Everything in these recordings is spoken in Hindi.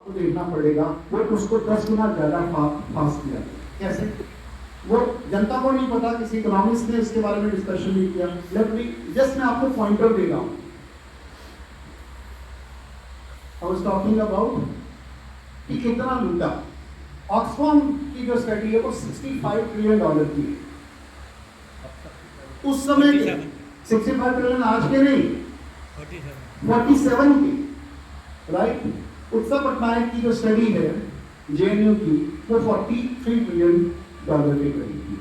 को देखना पड़ेगा, वो उसको 10 गुना ज्यादा फास्ट किया। कैसे? वो जनता को नहीं पता, किसी इकोनॉमिस्ट ने इसके बारे में डिस्कशन नहीं किया। लेट मी जस्ट मैं आपको पॉइंटर दे रहा हूं। आई वाज टॉकिंग अबाउट कि कितना लूटा। ऑक्सफैम की जो स्टडी है वो $65 ट्रिलियन की है उस समय के। 65 ट्रिलियन आज के नहीं, 47 की, राइट। उत्सव पटनायक की जो स्टडी है जेएनयू की, वो $43 ट्रिलियन के करीब थी।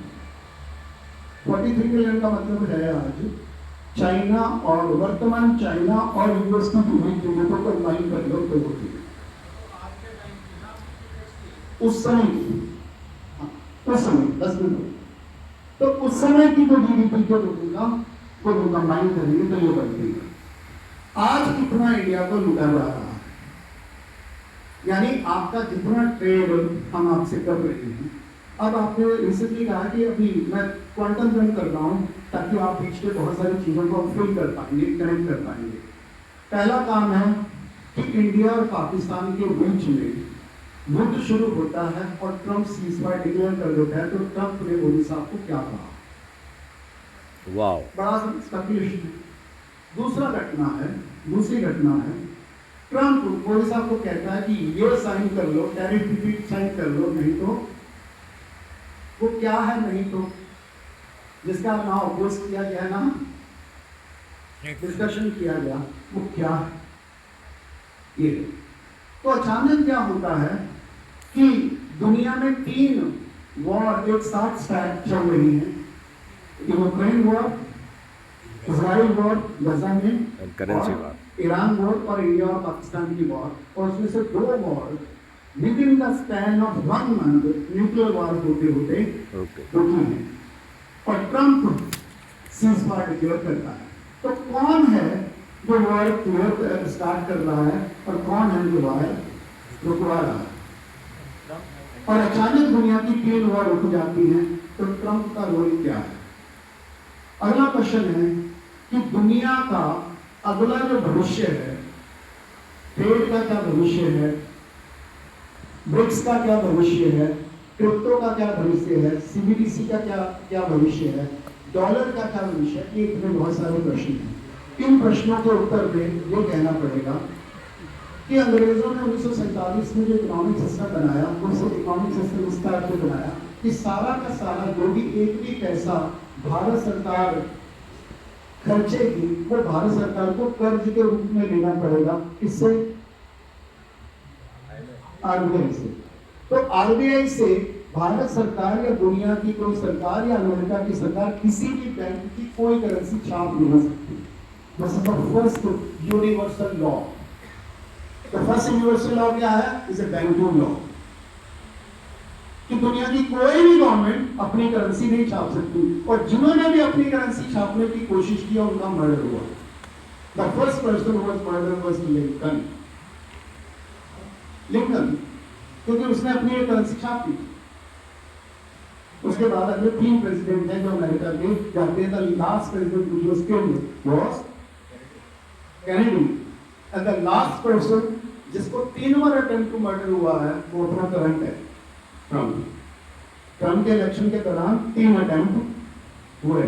43 ट्रिलियन का मतलब है आज चाइना और वर्तमान चाइना और यूएस की पूरी कीमतों को कंबाइन कर लो तो होती है उस समय की। उस समय 10 मिनट तो उस समय की जो जीडीपी के रूपा को कंबाइन करेंगे तो ये बढ़ती है। आज कितना इंडिया को लूटा जा रहा है, यानी आपका जितना ट्रेड हम आपसे कर रहे हैं। अब आपने रिसेंटली कहा कि अभी मैं क्वांटम जंप कर रहा हूँ ताकि आप बीच में बहुत सारी चीज़ों को फिल कर पाएंगे, कनेक्ट कर पाएंगे। पहला काम है कि इंडिया और पाकिस्तान के बीच में युद्ध शुरू होता है और ट्रंप सीज़फायर डिक्लेयर कर देता है। तो ट्रंप ने मोदी साहब को क्या कहा? वाह, बड़ा स्पेकुलेशन है। दूसरी घटना है ट्रंप मोदी साहब को कहता है कि ये साइन कर लो, टैरिफ साइन कर लो, नहीं तो वो क्या है, नहीं तो जिसका नाम अपोज किया गया ना, डिस्कशन किया गया, वो क्या है ये। तो अचानक क्या होता है कि दुनिया में 3 वॉर एक साथ चल रही हैं। यूक्रेन वॉर, इजराइल वॉर गजा में, करेंसी वॉर, ईरान वॉर और इंडिया और पाकिस्तान की वॉर। और उसमें से 2 war with in the span of 1 month nuclear war होते होते रुकी है और ट्रंप सीज़फायर डिक्लेयर करता है। तो कौन है जो वॉर क्लियर स्टार्ट कर रहा है और कौन है जो वॉर रुकवा रहा है? और अचानक दुनिया की 3 वॉर रुक जाती हैं, तो ट्रंप का रोल क्या है? अगला क्वेश्चन है कि दुनिया का अगला जो भविष्य है, ट्रेड का क्या भविष्य है, ब्रिक्स का क्या भविष्य है, क्रिप्टो का क्या भविष्य है, सीबीडीसी का क्या भविष्य है, डॉलर का क्या भविष्य है? ये इतने बहुत सारे प्रश्न हैं। इन प्रश्नों के उत्तर में ये कहना पड़ेगा कि अंग्रेजों ने 1947 में जो इकोनॉमिक सिस्टम बनाया, उस इकोनॉमिक सिस्टम इस तरह से बनाया कि सारा का सारा जो भी एक भी पैसा भारत सरकार खर्चेगी वो भारत सरकार को कर्ज के रूप में लेना पड़ेगा। इससे आरबीआई से। तो आरबीआई से भारत सरकार या दुनिया की कोई सरकार या अमेरिका की सरकार किसी भी बैंक की कोई करेंसी छाप नहीं हो सकती। This is the first universal law. The first universal law क्या है? इज ए बैंकिंग लॉ कि दुनिया की कोई भी गवर्नमेंट अपनी करेंसी नहीं छाप सकती, और जिन्होंने भी अपनी करेंसी छापने की कोशिश की उनका मर्डर हुआ। The first person was murder was Lincoln, क्योंकि उसने अपनी करेंसी छाप दी। उसके बाद अगले 3 प्रेसिडेंट हैं जो अमेरिका के जाते हैं। The last president which was killed was Kennedy, and the last person जिसको 3 बार अटेम्प्ट टू मर्डर हुआ है वो अपना करंट है ट्रंप के इलेक्शन के दौरान 3 अटेम्प्ट हुए।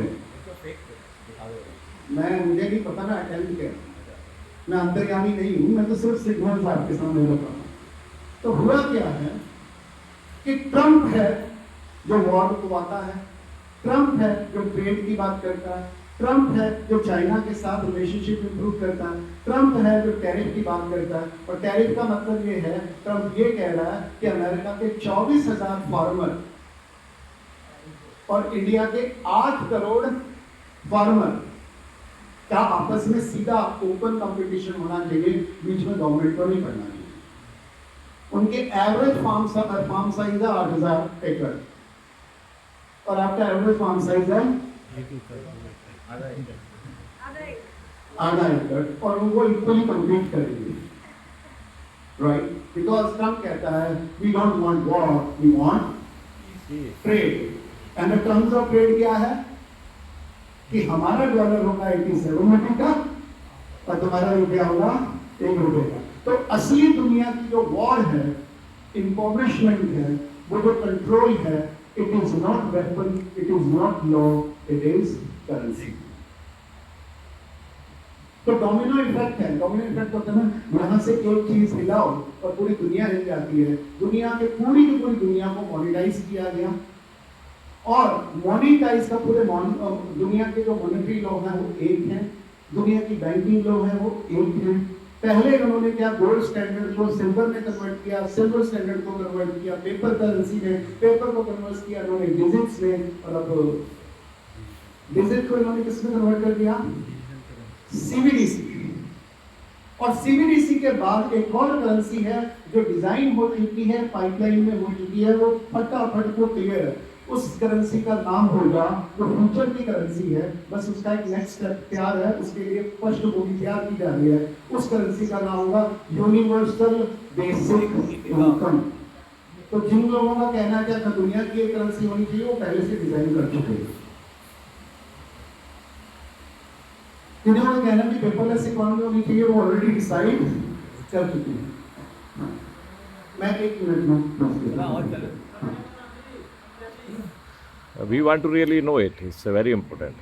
मुझे नहीं पता ना अटेम्प्ट क्या, मैं अंतर्यामी नहीं हूं, मैं तो सिर्फ सिग्नल आपके सामने बता रहा हूं। तो हुआ क्या है कि ट्रंप है जो वॉर रुकवाता है, ट्रंप है जो ट्रेड की बात करता है, ट्रंप है जो चाइना के साथ रिलेशनशिप इंप्रूव करता है, ट्रंप है जो टैरिफ की बात करता है। और टैरिफ का मतलब ये है, ट्रंप ये कह रहा है कि अमेरिका के 24,000 फार्मर और इंडिया के 8 करोड़ फार्मर का आपस में सीधा ओपन कंपटीशन होना चाहिए, बीच में गवर्नमेंट को नहीं पड़ना चाहिए। उनके एवरेज फार्म साइज है 8,000 एकड़ और आपका एवरेज फार्म साइज है आधा एकड़, और वो इक्वली कम्पीट करेंगे, राइट? बिकॉज ट्रंप कहता है we don't want war, we want trade. And the terms of trade क्या है कि हमारा डॉलर होगा 87 रुपए का और तुम्हारा रुपया होगा 1 रुपए का। तो असली दुनिया की जो वॉर है, इम्पोवरिशमेंट है, वो जो कंट्रोल है, it is not weapon, it is not law, it is currency. तो डोमिनो इफेक्ट है। डोमिनो इफेक्ट होता है ना, यहाँ से एक चीज हिलाओ और पूरी दुनिया हिल जाती है। दुनिया के पूरी की पूरी दुनिया को मॉनिटाइज किया गया और मॉनिटाइज का पूरे दुनिया के जो मॉनेटरी लॉ है वो एक है, दुनिया की बैंकिंग लॉ है वो एक है। पहले उन्होंने क्या, गोल्ड स्टैंडर्ड को सिल्वर में कन्वर्ट किया, सिल्वर स्टैंडर्ड को कन्वर्ट किया पेपर करेंसी में, पेपर को कन्वर्ट किया उन्होंने डिजिट्स में, और अब डिजिट को इन्होंने किसमें कन्वर्ट कर दिया, सीबीडीसी। और सीबीडीसी के बाद एक और करेंसी है जो डिजाइन हो चुकी है, पाइपलाइन में हो चुकी है, वो फटाफट को क्लियर है। उस करेंसी का नाम होगा, जो फ्यूचर की करेंसी है, बस उसका एक नेक्स्ट स्टेप तैयार है, उसके लिए पृष्ठभूमि तैयार की जा रही है। उस करेंसी का नाम होगा यूनिवर्सल बेसिक इनकम। तो जिन लोगों का कहना है कि दुनिया की एक करेंसी होनी चाहिए, वो पहले से डिजाइन कर चुके हैं। जिन्हें वो कहना कि पेपरलेस इकोनॉमी होनी चाहिए, वो ऑलरेडी डिसाइड कर चुके हैं। मैं एक मिनट में We want to really know it. It's very important.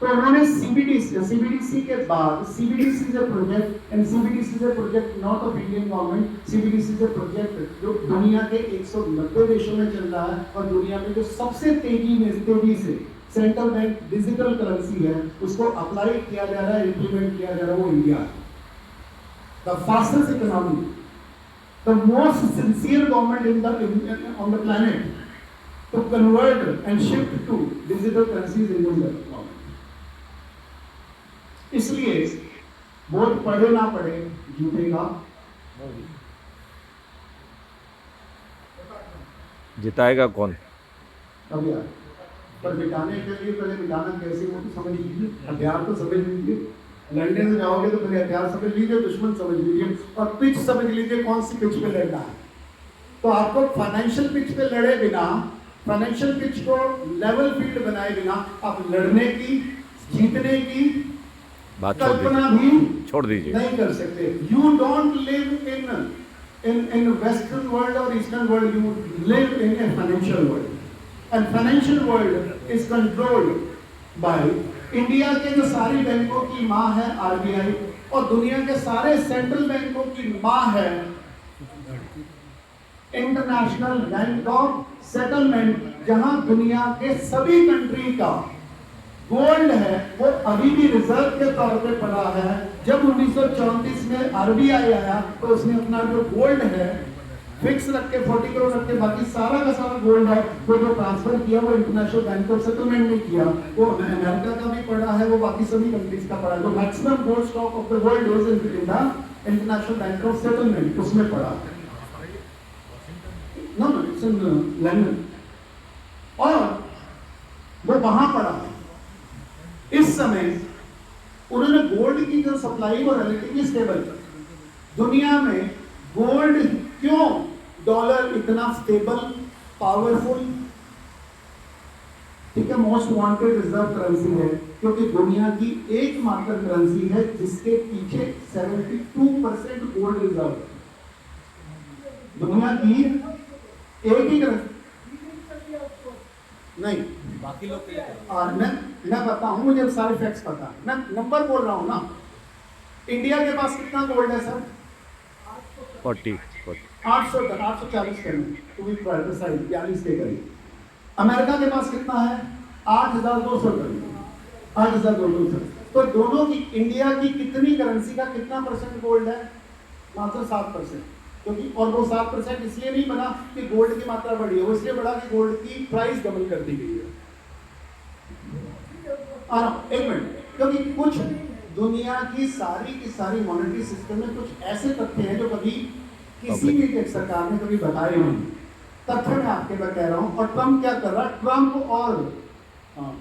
तो उन्होंने सीबीडीसी के बाद, CBDC is a project and CBDC is a project not of Indian government. CBDC is a project जो दुनिया के 190 देशों में चल रहा है और दुनिया में जो सबसे तेजी से सेंट्रल बैंक डिजिटल करेंसी है उसको अप्लाई किया जा रहा है, इंप्लीमेंट किया जा रहा है, वो इंडिया है। The fastest economy, the most sincere government on the planet to convert and shift to digital currencies in India। इसलिए वोट पढ़े ना पढ़े जीतेगा जिताएगा कौन? अब यार, पर मिटाने के लिए पहले मिटाना कैसे वो तो समझ लीजिए, हथियार तो समझ लीजिए। लड़ने से जाओगे तो पहले हथियार समझ लीजिए, दुश्मन समझ लीजिए और पिच समझ लीजिए कौन सी पिच पे लड़ना है। तो आपको फाइनेंशियल पिच पे लड़े बिना, फाइनेंशियल पिच को लेवल फील्ड बनाए बिना आप लड़ने की, जीतने की बात कल्पना भी छोड़ दीजिए, नहीं कर सकते। You don't live in western world और eastern world, you live in a financial world and financial world is controlled by India के जो सारी बैंकों की माँ है आरबीआई और दुनिया के सारे सेंट्रल बैंकों की माँ है इंटरनेशनल बैंक ऑफ सेटलमेंट, जहां दुनिया के सभी कंट्री का गोल्ड है वो अभी भी रिजर्व के तौर पे पड़ा है। जब 1934 में आरबीआई आया तो उसने अपना जो गोल्ड है फिक्स रख के 40 करोड़ रख के बाकी सारा का सारा गोल्ड है वो जो ट्रांसफर किया वो इंटरनेशनल बैंक ऑफ सेटलमेंट ने किया। वो अमेरिका का भी पड़ा है, वो बाकी सभी कंट्रीज का पड़ा है। तो maximum gold stock of the world is in the international bank of settlement, उसमें पड़ा है। No, it's in London। और वो वहां पड़ा है। इस समय उन्होंने गोल्ड की जो सप्लाई वो रिलेटिवली स्टेबल कर। दुनिया में गोल्ड क्यों, डॉलर इतना स्टेबल, पावरफुल, ठीक है, मोस्ट वांटेड रिजर्व करेंसी है क्योंकि दुनिया की एकमात्र करेंसी है जिसके पीछे 72% गोल्ड रिजर्व है। दुनिया की एक ही करेंसी नहीं, बाकी लोग मैं बताऊं, मुझे सारे फैक्ट्स पता है, मैं नंबर बोल रहा हूं ना। इंडिया के पास कितना गोल्ड है sir? 40 840 crore, to be precise 42 के करीब। अमेरिका के पास कितना है? 8200 करोड़, 8200। तो दोनों की, इंडिया की कितनी करेंसी का कितना परसेंट गोल्ड है? मात्र 7%। क्योंकि और वो 7% इसलिए नहीं बना कि गोल्ड की मात्रा बढ़ी है, वो इसलिए बढ़ा कि गोल्ड की प्राइस डबल कर दी गई है। एक मिनट, क्योंकि कुछ दुनिया की सारी मॉनेटरी सिस्टम में कुछ ऐसे तथ्य हैं जो कभी किसी भी एक सरकार ने कभी बताए नहीं। तथ्य मैं आपके लिए कह रहा हूं। और ट्रम्प क्या कर रहा है? ट्रम्प और हाँ